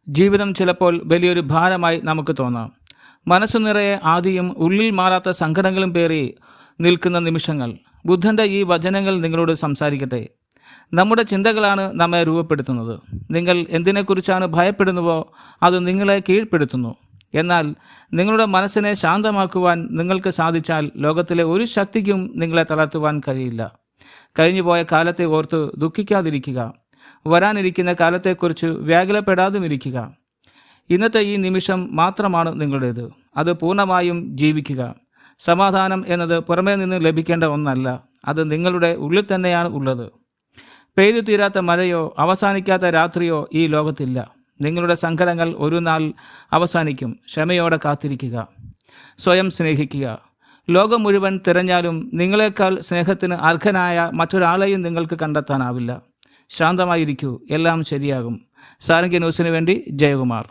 ജീവിതം ചിലപ്പോൾ വലിയൊരു ഭാരമായി നമുക്ക് തോന്നാം. മനസ്സു നിറയെ ആദിയും ഉള്ളിൽ മാറാത്ത സങ്കടങ്ങളും പേറി നിൽക്കുന്ന നിമിഷങ്ങൾ. ബുദ്ധൻ്റെ ഈ വചനങ്ങൾ നിങ്ങളോട് സംസാരിക്കട്ടെ. നമ്മുടെ ചിന്തകളാണ് നമ്മെ രൂപപ്പെടുത്തുന്നത്. നിങ്ങൾ എന്തിനെക്കുറിച്ചാണ് ഭയപ്പെടുന്നുവോ അത് നിങ്ങളെ കീഴ്പ്പെടുത്തുന്നു. എന്നാൽ നിങ്ങളുടെ മനസ്സിനെ ശാന്തമാക്കുവാൻ നിങ്ങൾക്ക് സാധിച്ചാൽ ലോകത്തിലെ ഒരു ശക്തിക്കും നിങ്ങളെ തളർത്തുവാൻ കഴിയില്ല. കഴിഞ്ഞുപോയ കാലത്തെ ഓർത്ത് ദുഃഖിക്കാതിരിക്കുക. വരാനിരിക്കുന്ന കാലത്തെക്കുറിച്ച് വ്യാകുലപ്പെടാതുമിരിക്കുക. ഇന്നത്തെ ഈ നിമിഷം മാത്രമാണ് നിങ്ങളുടേത്. അത് പൂർണ്ണമായും ജീവിക്കുക. സമാധാനം എന്നത് പുറമേ നിന്ന് ലഭിക്കേണ്ട ഒന്നല്ല, അത് നിങ്ങളുടെ ഉള്ളിൽ തന്നെയാണ് ഉള്ളത്. പെയ്തു തീരാത്ത മഴയോ അവസാനിക്കാത്ത രാത്രിയോ ഈ ലോകത്തില്ല. നിങ്ങളുടെ സങ്കടങ്ങൾ ഒരു നാൾ അവസാനിക്കും. ക്ഷമയോടെ കാത്തിരിക്കുക. സ്വയം സ്നേഹിക്കുക. ലോകം മുഴുവൻ തിരഞ്ഞാലും നിങ്ങളെക്കാൾ സ്നേഹത്തിന് അർഹനായ മറ്റൊരാളെയും നിങ്ങൾക്ക് കണ്ടെത്താനാവില്ല. ശാന്തമായിരിക്കൂ, എല്ലാം ശരിയാകും. സാരംഗ്യ ന്യൂസിന് വേണ്ടി ജയകുമാർ.